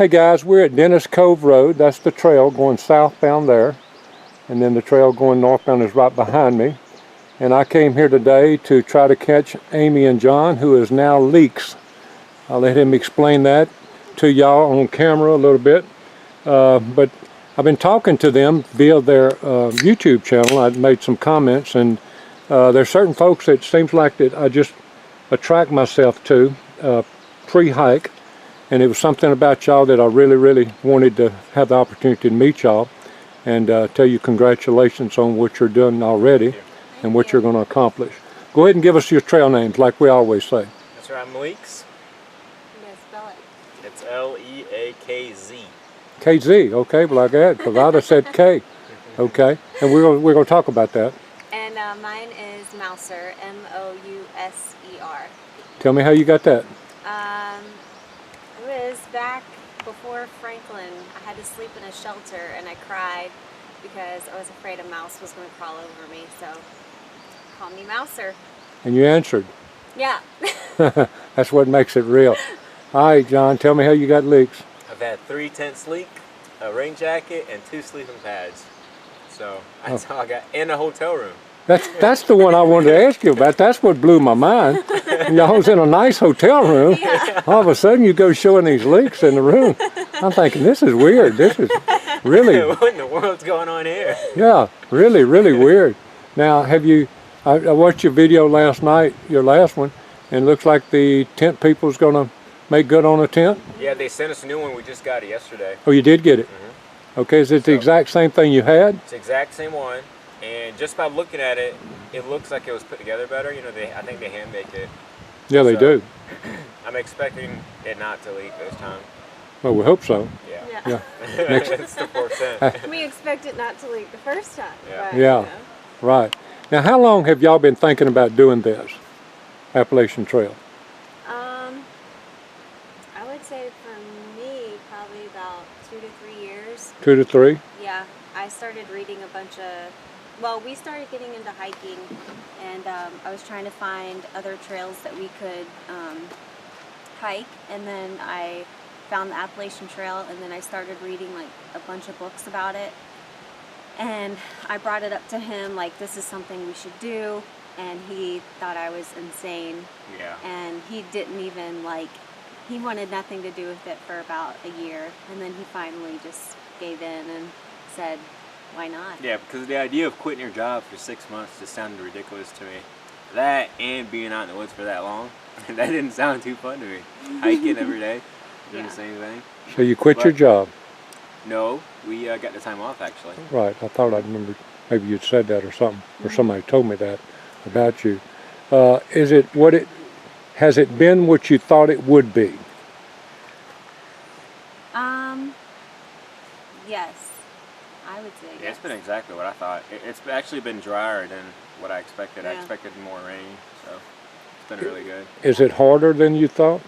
Hey guys, we're at Dennis Cove Road. That's the trail going southbound there. And then the trail going northbound is right behind me. And I came here today to try to catch Amy and John, who is now LEAKZ. I'll let him explain that to y'all on camera a little bit. But I've been talking to them via their YouTube channel. I made some comments, and there's certain folks that seems like that I just attract myself to pre-hike. And it was something about y'all that I really wanted to have the opportunity to meet y'all and tell you congratulations on what you're doing already and what you're going to accomplish. Go ahead and give us your trail names like we always say. That's right, I'm LEAKZ. Yes, spell it. It's L-E-A-K-Z. KZ, okay, well like that, because I'd have said K. Okay, and we're going to talk about that. And mine is Mouser, M-O-U-S-E-R. Tell me how you got that. It was back before Franklin. I had to sleep in a shelter and I cried because I was afraid a mouse was going to crawl over me, so call me Mouser. And you answered. Yeah. That's what makes it real. All right, John, tell me how you got LEAKZ. I've had 3 tent leak, a rain jacket, and 2 sleeping pads. So that's how I got in a hotel room. That's the one I wanted to ask you about. That's what blew my mind. Y'all was in a nice hotel room. Yeah. All of a sudden you go showing these leaks in the room. I'm thinking, this is weird. This is really... What in the world's going on here? Yeah, really weird. Now, I watched your video last night, your last one, and it looks like the tent people's going to make good on a tent? Yeah, they sent us a new one. We just got it yesterday. Oh, you did get it? Mm-hmm. Okay, is it the exact same thing you had? It's the exact same one. And just by looking at it, it looks like it was put together better. You know, I think they hand-baked it. Yeah, they do. I'm expecting it not to leak this time. Well, we hope so. Yeah. It's the 4%. We expect it not to leak the first time. Yeah. But, Yeah, right. Now, how long have y'all been thinking about doing this, Appalachian Trail? I would say for me, probably about 2 to 3 years. 2 to 3? Yeah, I started reading a bunch of, well, we started getting into hiking, and I was trying to find other trails that we could hike, and then I found the Appalachian Trail, and then I started reading like a bunch of books about it, and I brought it up to him like, this is something we should do, and he thought I was insane. Yeah. And he didn't even he wanted nothing to do with it for about a year, and then he finally just gave in and said, why not? Yeah, because the idea of quitting your job for 6 months just sounded ridiculous to me. That and being out in the woods for that long, that didn't sound too fun to me. Hiking every day, doing the same thing. So you quit your job? No, we got the time off actually. Right, I thought I'd remember, maybe you'd said that or something, or somebody told me that about you. Has it been what you thought it would be? Yes, I would say Yeah, yes. it's been exactly what I thought. It's actually been drier than what I expected. I Yeah. expected more rain, so it's been really good. Is it harder than you thought?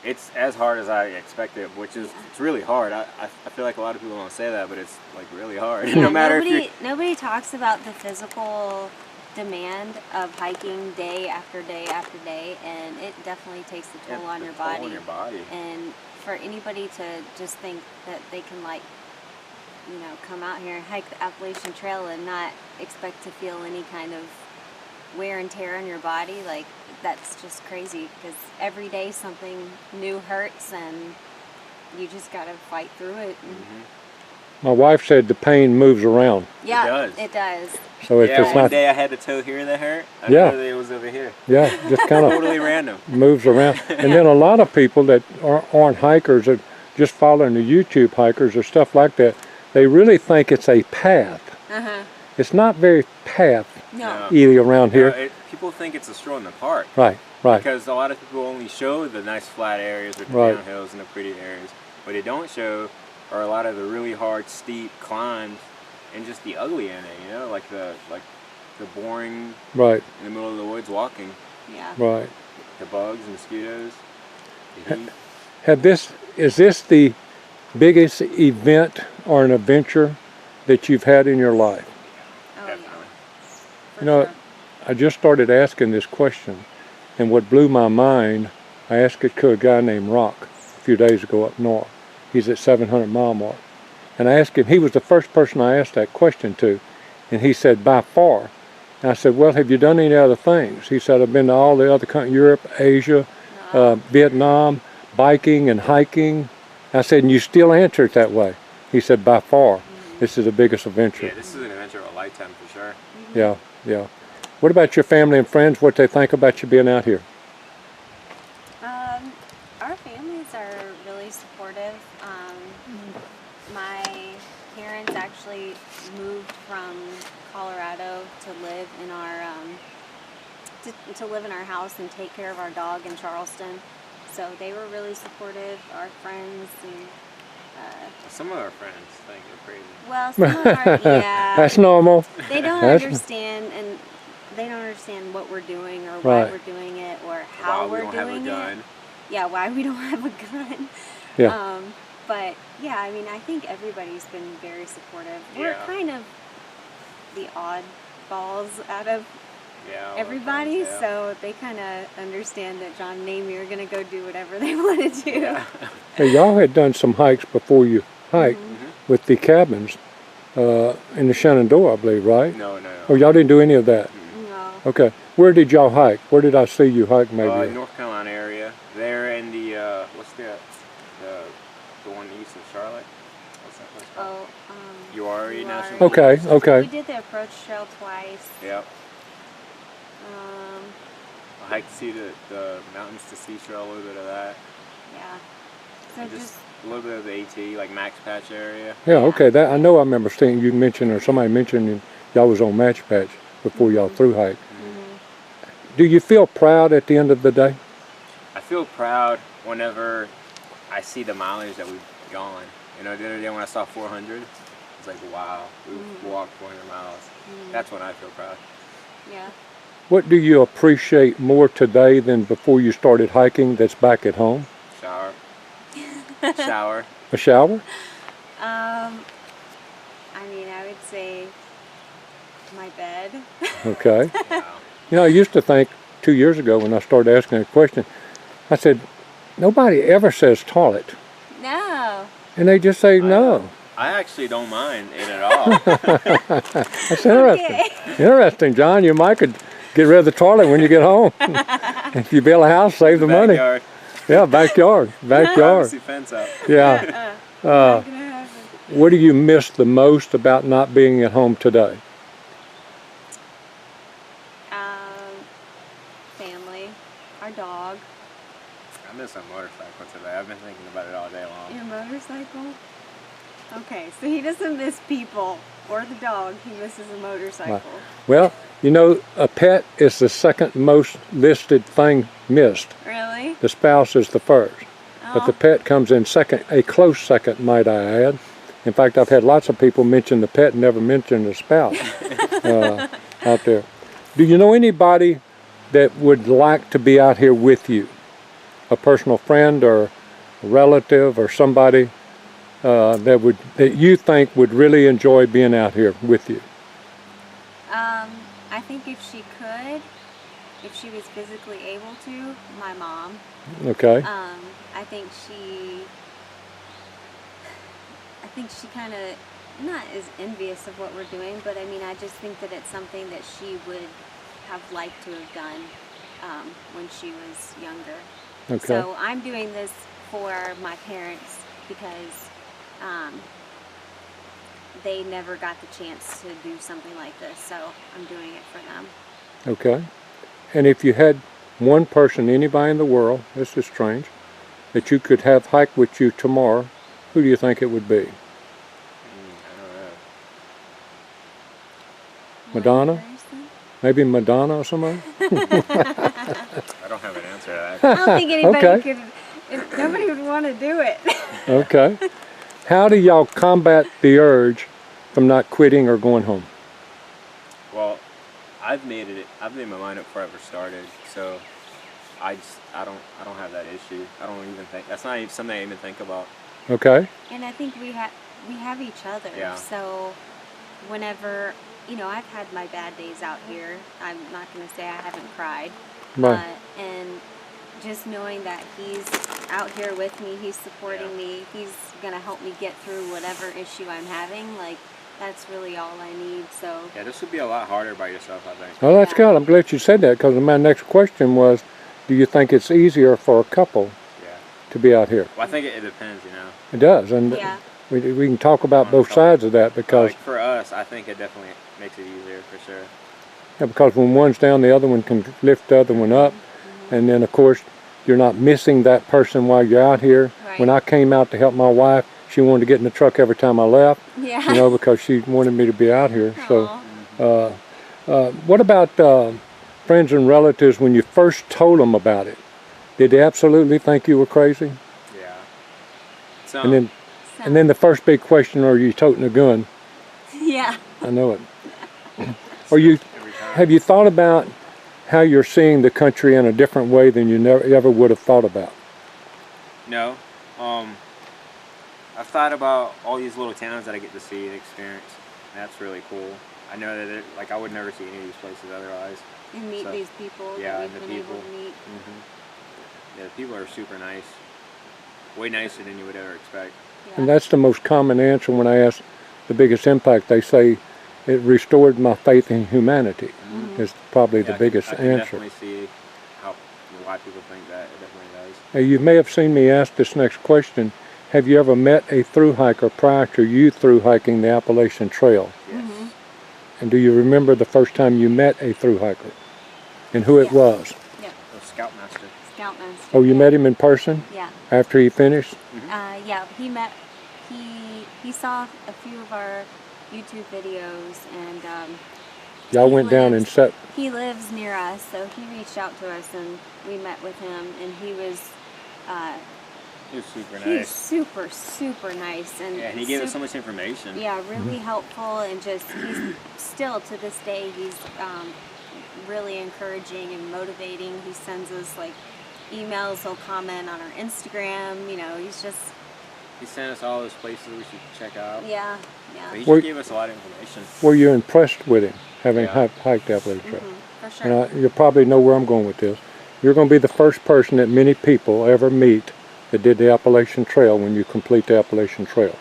It's as hard as I expected, which is it's really hard. I feel like a lot of people don't say that, but it's like really hard. No matter if nobody talks about the physical demand of hiking day after day after day, and it definitely takes a toll on your body. And for anybody to just think that they can come out here and hike the Appalachian Trail and not expect to feel any kind of wear and tear on your body, that's just crazy, because every day something new hurts and you just gotta fight through it. My wife said the pain moves around. Yeah, it does. So if it's one not, day I had a toe here that hurt. I Yeah. didn't know that it was over here. yeah, just kind of Totally random. moves around. And then a lot of people that aren't hikers, or just following the YouTube hikers or stuff like that, they really think it's a path. It's not very path No. either around here. People think it's a stroll in the park. Right. Because a lot of people only show the nice flat areas with the downhills and the pretty areas. What they don't show are a lot of the really hard, steep climbs and just the ugly in it, like the boring Right. in the middle of the woods walking. Yeah. Right. The bugs, the mosquitoes, the heat. Is this the biggest event or an adventure that you've had in your life? Oh, Definitely. yeah. For sure. I just started asking this question, and what blew my mind, I asked it to a guy named Rock. a few days ago up north. He's at 700 mile mark. And I asked him, he was the first person I asked that question to, and he said, by far. And I said, well, have you done any other things? He said, I've been to all the other countries, Europe, Asia, Vietnam, biking and hiking. I said, and you still answer it that way. He said, by far, this is the biggest adventure. Yeah, this is an adventure of a lifetime for sure. Yeah, yeah. What about your family and friends? What they think about you being out here? Our families are really supportive. My parents actually moved from Colorado to live in our to live in our house and take care of our dog in Charleston. So they were really supportive. Our friends and some of our friends think we're crazy. well, some of our yeah. That's normal. They don't understand, and they don't understand what we're doing or why we're doing it or how we're doing it. Yeah, why we don't have a gun. Yeah. But yeah, I mean, I think everybody's been very supportive. We're kind of the oddballs out of everybody, so they kind of understand that John and Amy are going to go do whatever they want to do. Yeah. Hey, y'all had done some hikes before you hiked with the cabins in the Shenandoah, I believe, right? No. Oh, y'all didn't do any of that? No. Okay. Where did y'all hike? Where did I see you hike maybe? North Carolina area. There in the, what's the one east of Charlotte? What's that place called? Uwharrie National Park. Okay. We did the approach trail twice. Yep. I hiked to see the mountains to sea trail, a little bit of that. Yeah. So just a little bit of the AT, like Max Patch area. Yeah, okay. That I know. I remember seeing you mention, or somebody mentioned y'all was on Match Patch before y'all through hike. Do you feel proud at the end of the day? I feel proud whenever I see the mileage that we've gone. You know, the other day when I saw 400, it's like, wow, we walked 400 miles. That's when I feel proud. Yeah. What do you appreciate more today than before you started hiking that's back at home? Shower. Shower. A shower? I mean, I would say my bed. Okay. You know, I used to think 2 years ago when I started asking that question, I said, nobody ever says toilet. No. And they just say no. I actually don't mind it at all. That's interesting. Okay. Interesting, John. You might could get rid of the toilet when you get home. If you build a house, save the money. Yeah, backyard. Privacy fence up. Yeah. What do you miss the most about not being at home today? Family, our dog. I miss a motorcycle today. I've been thinking about it all day long. Your motorcycle? Okay, so he doesn't miss people or the dog. He misses a motorcycle. Right. Well, you know, a pet is the second most listed thing missed. Really? The spouse is the first. Oh. But the pet comes in second, a close second, might I add. In fact, I've had lots of people mention the pet and never mention the spouse out there. Do you know anybody that would like to be out here with you? A personal friend or a relative or somebody that you think would really enjoy being out here with you? I think if she could, if she was physically able to, my mom. Okay. I think she kind of not is envious of what we're doing, but I mean, I just think that it's something that she would have liked to have done when she was younger. Okay. So I'm doing this for my parents because they never got the chance to do something like this, so I'm doing it for them. Okay. And if you had one person, anybody in the world, this is strange, that you could have hike with you tomorrow, who do you think it would be? I don't know. Madonna? Maybe Madonna or somebody? I don't have an answer to that. I don't think anybody could, nobody would want to do it. Okay. How do y'all combat the urge from not quitting or going home? Well, I've made my mind up before I ever started, so I don't have that issue. I don't even think that's not even something I even think about. Okay. And I think we have each other. Yeah. So whenever, you know, I've had my bad days out here. I'm not going to say I haven't cried. Right. And just knowing that he's out here with me, he's supporting me, he's gonna help me get through whatever issue I'm having, like, that's really all I need. So yeah, this would be a lot harder by yourself, I think. Well, that's good. I'm glad you said that, because my next question was, do you think it's easier for a couple to be out here? Well, I think it depends, you know. It does, and we can talk about both sides of that, because like for us, I think it definitely makes it easier for sure. Yeah, because when one's down, the other one can lift the other one up, and then of course you're not missing that person while you're out here. Right. When I came out to help my wife, she wanted to get in the truck every time I left, you know, because she wanted me to be out here. So, what about friends and relatives when you first told them about it? Did they absolutely think you were crazy? Yeah. And then the first big question, are you toting a gun? Yeah. I know it. Have you thought about how you're seeing the country in a different way than you ever would have thought about? No. I've thought about all these little towns that I get to see and experience. That's really cool. I know that like I would never see any of these places otherwise. And meet these people that we've been able to meet. Yeah, the people are super nice. Way nicer than you would ever expect. Yeah. And that's the most common answer when I ask the biggest impact. They say it restored my faith in humanity. Is probably the biggest answer. I can definitely see why people think that. It definitely does. Now, you may have seen me ask this next question. Have you ever met a thru hiker prior to you thru hiking the Appalachian Trail? Yes. And do you remember the first time you met a thru hiker and who it was? Yeah. The Scoutmaster. Scoutmaster. Oh, you met him in person? Yeah. After he finished? Yeah, he saw a few of our YouTube videos, and y'all went down and sat. He lives near us, so he reached out to us, and we met with him, and he was super nice. He was super nice, and he gave us so much information. Yeah, really helpful, and just he's still to this day he's really encouraging and motivating. He sends us like emails, he'll comment on our Instagram. You know, he sent us all those places we should check out. Yeah. But he just gave us a lot of information. Were you impressed with him, having hiked the Appalachian Trail? For sure. And you'll probably know where I'm going with this. You're going to be the first person that many people ever meet that did the Appalachian Trail when you complete the Appalachian Trail.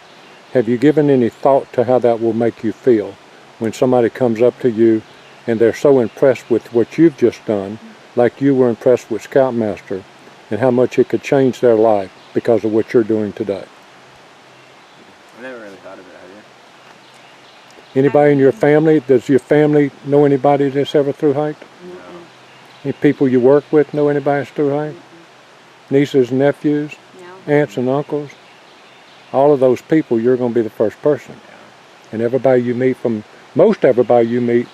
Have you given any thought to how that will make you feel when somebody comes up to you and they're so impressed with what you've just done, like you were impressed with Scoutmaster, and how much it could change their life because of what you're doing today? I never really thought of it, have you? Anybody in your family, does your family know anybody that's ever thru hiked? No. Any people you work with know anybody that's thru hiked? Nieces and nephews? No. Aunts and uncles? All of those people, you're going to be the first person. Yeah. And everybody you meet most everybody you meet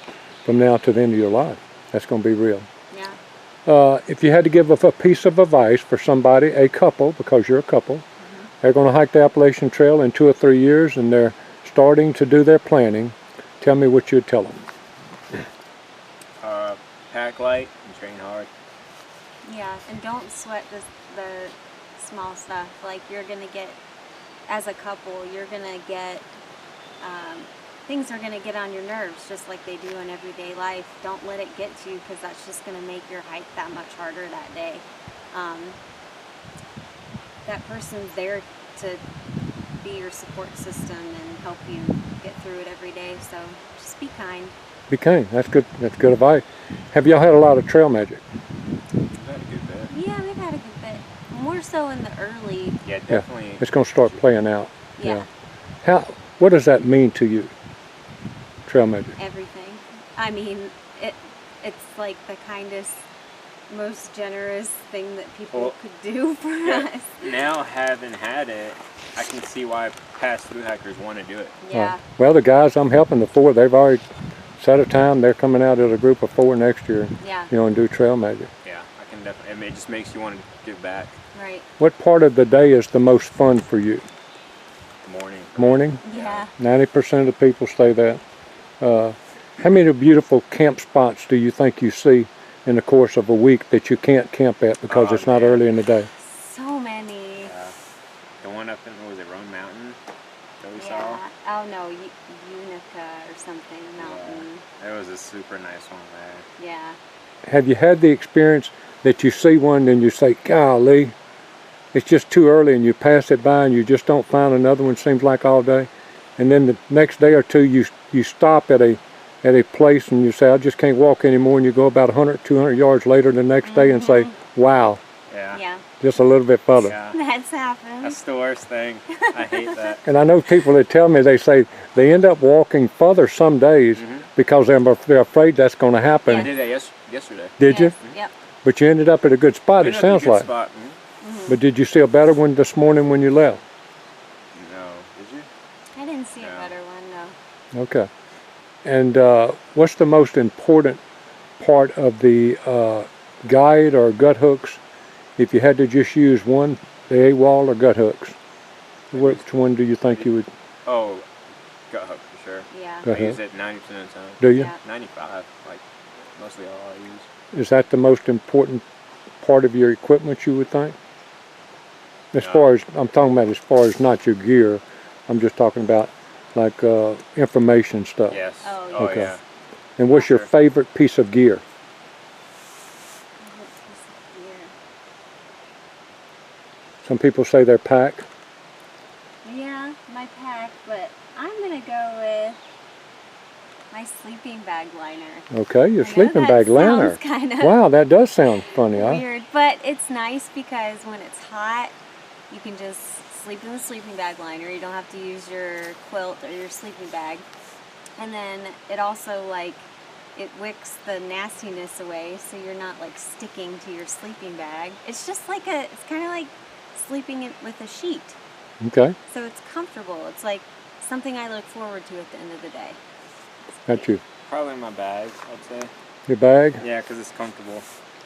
from now to the end of your life, that's going to be real. Yeah. If you had to give a piece of advice for somebody, a couple, because you're a couple, they're going to hike the Appalachian Trail in 2 or 3 years, and they're starting to do their planning, tell me what you'd tell them. Pack light and train hard. Yeah, and don't sweat the small stuff. Like, you're gonna get, as a couple, you're gonna get things are gonna get on your nerves, just like they do in everyday life. Don't let it get to you, because that's just gonna make your hike that much harder that day. That person's there to be your support system and help you get through it every day. So just be kind. Be kind. That's good. That's good advice. Have y'all had a lot of trail magic? We've had a good bit. Yeah, we've had a good bit. More so in the early. Yeah, definitely. Yeah, it's going to start playing out. Yeah. What does that mean to you? Trail magic. Everything. I mean, it's like the kindest, most generous thing that people could do for us. Now, having had it, I can see why past thru hikers want to do it. Yeah. Well, the guys I'm helping, the 4, they've already set a time. They're coming out as a group of 4 next year. Yeah. You know, and do trail magic. Yeah, I can definitely. I mean, it just makes you want to give back. Right. What part of the day is the most fun for you? Morning. Morning? Yeah. 90% of the people say that. How many beautiful camp spots do you think you see in the course of a week that you can't camp at because it's not early in the day? So many. Yeah. The one up in, what was it, Roan Mountain that we saw? Yeah. Oh no, Unica or something mountain. Yeah. There was a super nice one there. Yeah. Have you had the experience that you see one and you say, golly, it's just too early, and you pass it by and you just don't find another one, seems like all day. And then the next day or two you stop at a place and you say, I just can't walk anymore, and you go about 100, 200 yards later the next day and say, wow. Yeah. Just a little bit further. Yeah. That's happened. That's the worst thing. I hate that. And I know people that tell me, they say they end up walking further some days because they're afraid that's going to happen. I did that yesterday. Did you? Yep. But you ended up at a good spot, it sounds like. Spot. But did you see a better one this morning when you left? No. Did you? I didn't see a better one, no. Okay. And what's the most important part of the guide or gut hooks? If you had to just use one, the A-wall or gut hooks, which one do you think you would? Oh, gut hook for sure. Yeah. Gut I use hook. it 90% of the time. Do you? Yeah. 95, like mostly all I use. Is that the most important part of your equipment, you would think? As far as, I'm talking about as far as not your gear, I'm just talking about like information stuff. Yes. Oh, yeah. Okay. Yeah. And what's your favorite piece of gear? Some people say their pack. Yeah, my pack, but I'm going to go with my sleeping bag liner. Okay, your I know sleeping that bag liner. sounds kind of Wow, that does sound funny. weird, but it's nice because when it's hot, you can just sleep in the sleeping bag liner. You don't have to use your quilt or your sleeping bag. And then it also it wicks the nastiness away, so you're not like sticking to your sleeping bag. It's just like it's kind of like sleeping with a sheet. Okay. So it's comfortable. It's like something I look forward to at the end of the day. Got you. Probably in my bag, I'd say. Your bag? Yeah, because it's comfortable.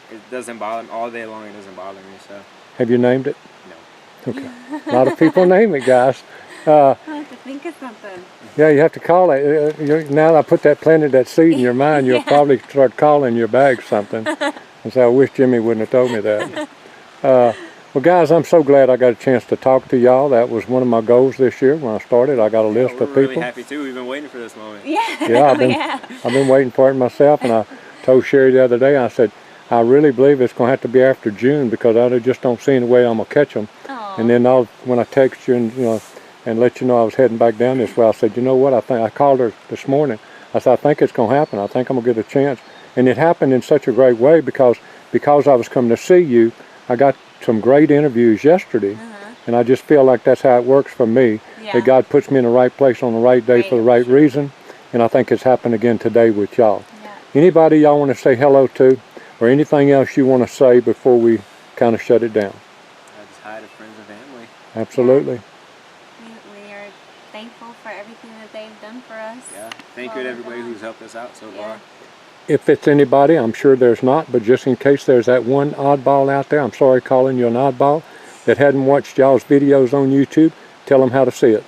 It doesn't bother me. All day long it doesn't bother me, so. Have you named it? No. Okay. A lot of people name it, guys. I have to think of something. Yeah, you have to call it. Now that I planted that seed in your mind, you'll probably start calling your bag something. And say, I wish Jimmy wouldn't have told me that. Well, guys, I'm so glad I got a chance to talk to y'all. That was one of my goals this year when I started. I got a list of people. We're really happy too. We've been waiting for this moment. Yeah. Yeah, I've been waiting for it myself, and I told Sherry the other day, I said, I really believe it's going to have to be after June because I just don't see any way I'm going to catch them. Aww. And then when I text you and let you know I was heading back down this way, I said, you know what, I called her this morning. I said, I think it's going to happen. I think I'm going to get a chance. And it happened in such a great way because I was coming to see you. I got some great interviews yesterday, and I just feel like that's how it works for me. Yeah. That God puts me in the right place on the right day for the right reason, and I think it's happened again today with y'all. Yeah. Anybody y'all want to say hello to, or anything else you want to say before we kind of shut it down? I just hi to friends and family. Absolutely. We are thankful for everything that they've done for us. Yeah. Thank you to everybody who's helped us out so far. If it's anybody, I'm sure there's not, but just in case there's that one oddball out there, I'm sorry calling you an oddball, that hadn't watched y'all's videos on YouTube, tell them how to see it.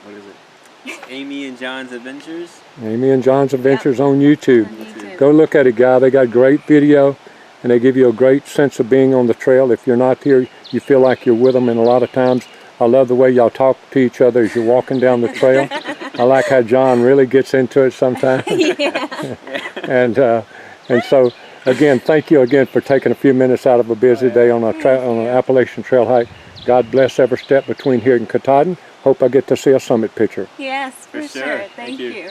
What is it? Amy and John's Adventures? Amy and John's Adventures on YouTube. On YouTube. Go look at it, guy. They got great video, and they give you a great sense of being on the trail. If you're not here, you feel like you're with them, and a lot of times, I love the way y'all talk to each other as you're walking down the trail. I like how John really gets into it sometimes. And so, again, thank you again for taking a few minutes out of a busy day on an Appalachian trail hike. God bless every step between here and Katahdin. Hope I get to see a summit picture. Yes, for sure. Thank you.